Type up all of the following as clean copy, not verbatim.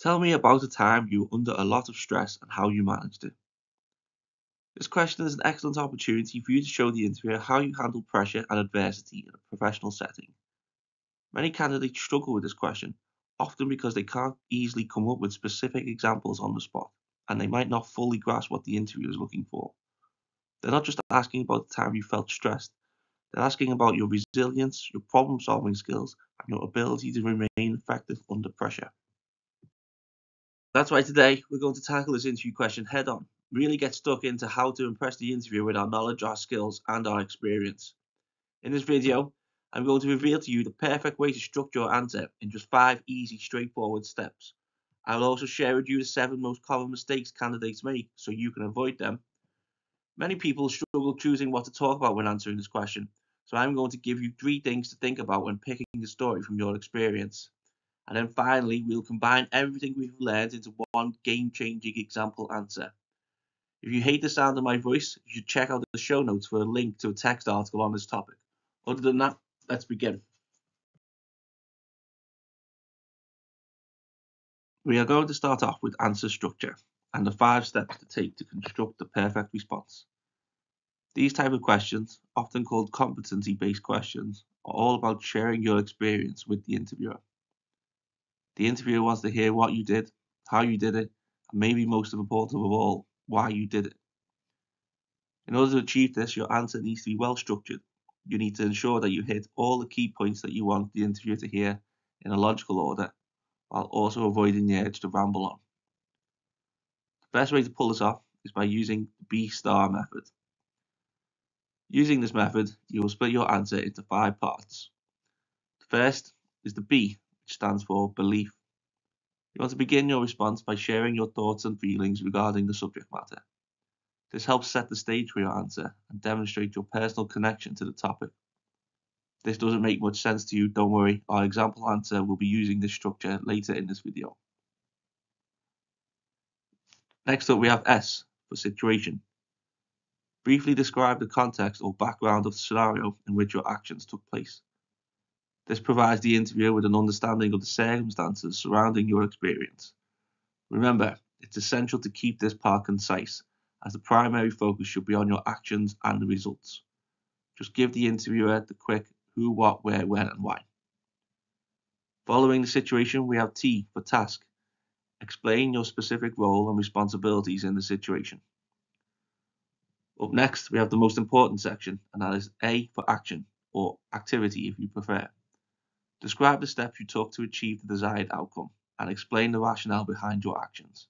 Tell me about a time you were under a lot of stress and how you managed it. This question is an excellent opportunity for you to show the interviewer how you handle pressure and adversity in a professional setting. Many candidates struggle with this question, often because they can't easily come up with specific examples on the spot, and they might not fully grasp what the interviewer is looking for. They're not just asking about the time you felt stressed, they're asking about your resilience, your problem solving skills, and your ability to remain effective under pressure. That's why today we're going to tackle this interview question head on, really get stuck into how to impress the interviewer with our knowledge, our skills, and our experience. In this video, I'm going to reveal to you the perfect way to structure your answer in just 5 easy, straightforward steps. I will also share with you the 7 most common mistakes candidates make so you can avoid them. Many people struggle choosing what to talk about when answering this question, so I'm going to give you 3 things to think about when picking a story from your experience. And then finally, we'll combine everything we've learned into one game-changing example answer. If you hate the sound of my voice, you should check out the show notes for a link to a text article on this topic. Other than that, let's begin. We are going to start off with answer structure and the 5 steps to take to construct the perfect response. These type of questions, often called competency-based questions, are all about sharing your experience with the interviewer. The interviewer wants to hear what you did, how you did it, and maybe most important of all, why you did it. In order to achieve this, your answer needs to be well structured. You need to ensure that you hit all the key points that you want the interviewer to hear in a logical order, while also avoiding the urge to ramble on. The best way to pull this off is by using the B-star method. Using this method, you will split your answer into 5 parts. The first is the B, which stands for belief. You want to begin your response by sharing your thoughts and feelings regarding the subject matter. This helps set the stage for your answer and demonstrate your personal connection to the topic. If this doesn't make much sense to you, don't worry, our example answer will be using this structure later in this video. Next up we have S for situation. Briefly describe the context or background of the scenario in which your actions took place. This provides the interviewer with an understanding of the circumstances surrounding your experience. Remember, it's essential to keep this part concise, as the primary focus should be on your actions and the results. Just give the interviewer the quick who, what, where, when, and why. Following the situation, we have T for task. Explain your specific role and responsibilities in the situation. Up next, we have the most important section, and that is A for action, or activity if you prefer. Describe the steps you took to achieve the desired outcome, and explain the rationale behind your actions.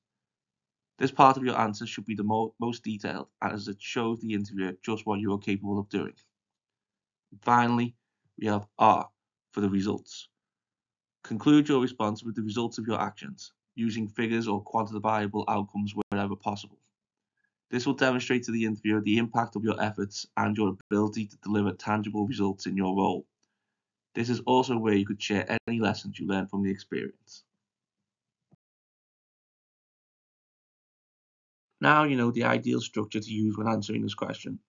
This part of your answer should be the most detailed, as it shows the interviewer just what you are capable of doing. And finally, we have R for the results. Conclude your response with the results of your actions, using figures or quantifiable outcomes wherever possible. This will demonstrate to the interviewer the impact of your efforts and your ability to deliver tangible results in your role. This is also where you could share any lessons you learned from the experience. Now you know the ideal structure to use when answering this question.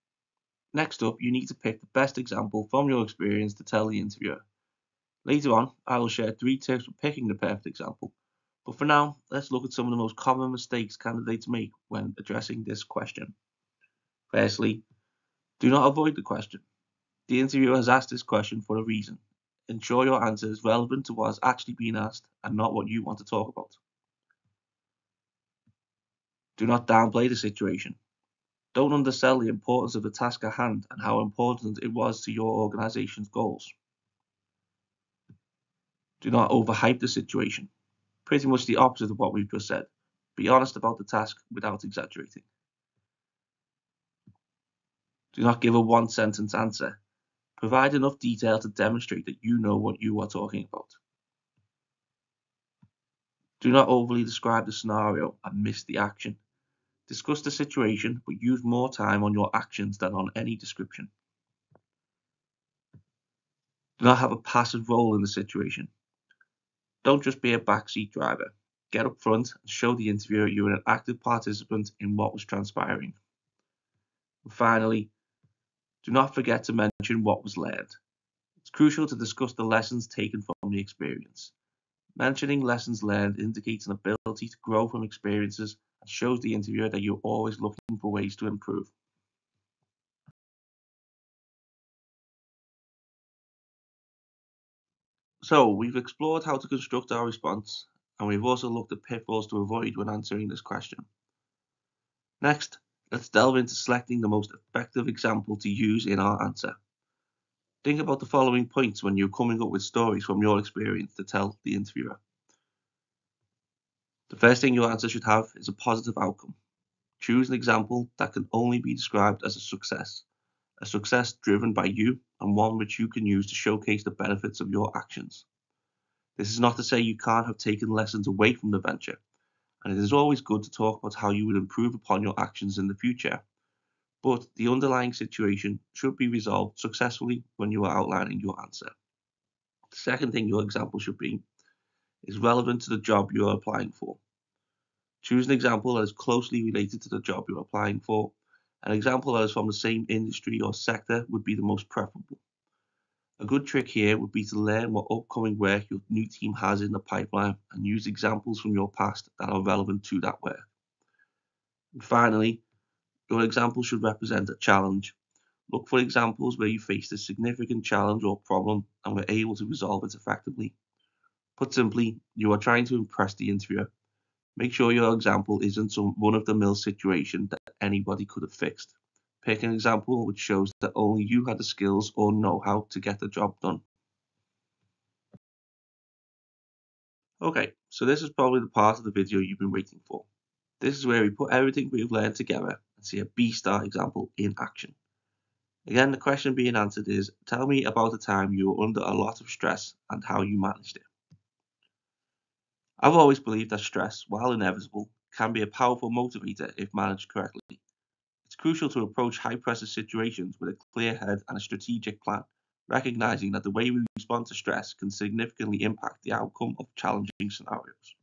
Next up, you need to pick the best example from your experience to tell the interviewer. Later on, I will share 3 tips for picking the perfect example. But for now, let's look at some of the most common mistakes candidates make when addressing this question. Firstly, do not avoid the question. The interviewer has asked this question for a reason. Ensure your answer is relevant to what is actually being asked and not what you want to talk about. Do not downplay the situation. Don't undersell the importance of the task at hand and how important it was to your organization's goals. Do not overhype the situation. Pretty much the opposite of what we've just said. Be honest about the task without exaggerating. Do not give a one-sentence answer. Provide enough detail to demonstrate that you know what you are talking about. Do not overly describe the scenario and miss the action. Discuss the situation, but use more time on your actions than on any description. Do not have a passive role in the situation. Don't just be a backseat driver. Get up front and show the interviewer you are an active participant in what was transpiring. And finally, do not forget to mention what was learned. It's crucial to discuss the lessons taken from the experience. Mentioning lessons learned indicates an ability to grow from experiences and shows the interviewer that you're always looking for ways to improve. So, we've explored how to construct our response, and we've also looked at pitfalls to avoid when answering this question. Next, let's delve into selecting the most effective example to use in our answer. Think about the following points when you're coming up with stories from your experience to tell the interviewer. The first thing your answer should have is a positive outcome. Choose an example that can only be described as a success driven by you and one which you can use to showcase the benefits of your actions. This is not to say you can't have taken lessons away from the venture, and it is always good to talk about how you would improve upon your actions in the future, but the underlying situation should be resolved successfully when you are outlining your answer. The second thing your example should be is relevant to the job you are applying for. Choose an example that is closely related to the job you're applying for. An example that is from the same industry or sector would be the most preferable. A good trick here would be to learn what upcoming work your new team has in the pipeline and use examples from your past that are relevant to that work. And finally, your example should represent a challenge. Look for examples where you faced a significant challenge or problem and were able to resolve it effectively. Put simply, you are trying to impress the interviewer. Make sure your example isn't some run-of-the-mill situation that anybody could have fixed. Pick an example which shows that only you had the skills or know-how to get the job done. Okay, so this is probably the part of the video you've been waiting for. This is where we put everything we've learned together and see a B-star example in action. Again, the question being answered is, tell me about a time you were under a lot of stress and how you managed it. I've always believed that stress, while inevitable, can be a powerful motivator if managed correctly. It's crucial to approach high-pressure situations with a clear head and a strategic plan, recognizing that the way we respond to stress can significantly impact the outcome of challenging scenarios.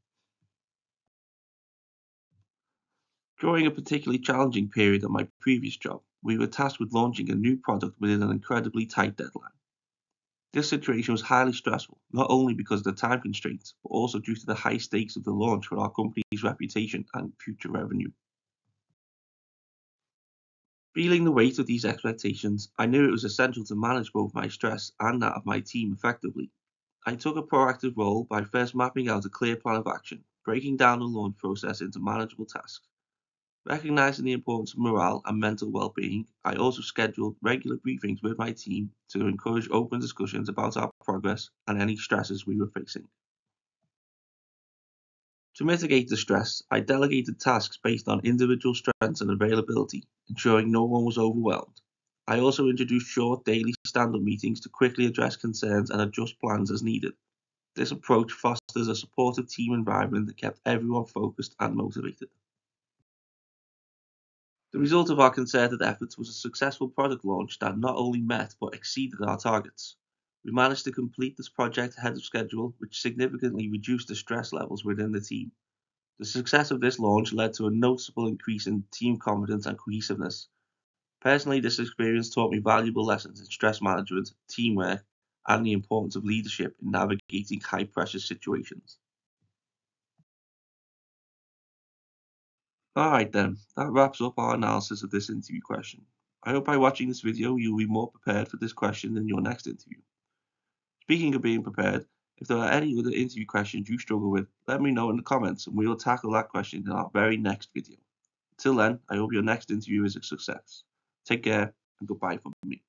During a particularly challenging period at my previous job, we were tasked with launching a new product within an incredibly tight deadline. This situation was highly stressful, not only because of the time constraints, but also due to the high stakes of the launch for our company's reputation and future revenue. Feeling the weight of these expectations, I knew it was essential to manage both my stress and that of my team effectively. I took a proactive role by first mapping out a clear plan of action, breaking down the launch process into manageable tasks. Recognizing the importance of morale and mental well-being, I also scheduled regular briefings with my team to encourage open discussions about our progress and any stresses we were facing. To mitigate the stress, I delegated tasks based on individual strengths and availability, ensuring no one was overwhelmed. I also introduced short daily stand-up meetings to quickly address concerns and adjust plans as needed. This approach fosters a supportive team environment that kept everyone focused and motivated. The result of our concerted efforts was a successful product launch that not only met but exceeded our targets. We managed to complete this project ahead of schedule, which significantly reduced the stress levels within the team. The success of this launch led to a noticeable increase in team confidence and cohesiveness. Personally, this experience taught me valuable lessons in stress management, teamwork, and the importance of leadership in navigating high pressure situations. Alright then, that wraps up our analysis of this interview question. I hope by watching this video you'll be more prepared for this question in your next interview. Speaking of being prepared, if there are any other interview questions you struggle with, let me know in the comments and we will tackle that question in our very next video. Till then, I hope your next interview is a success. Take care and goodbye from me.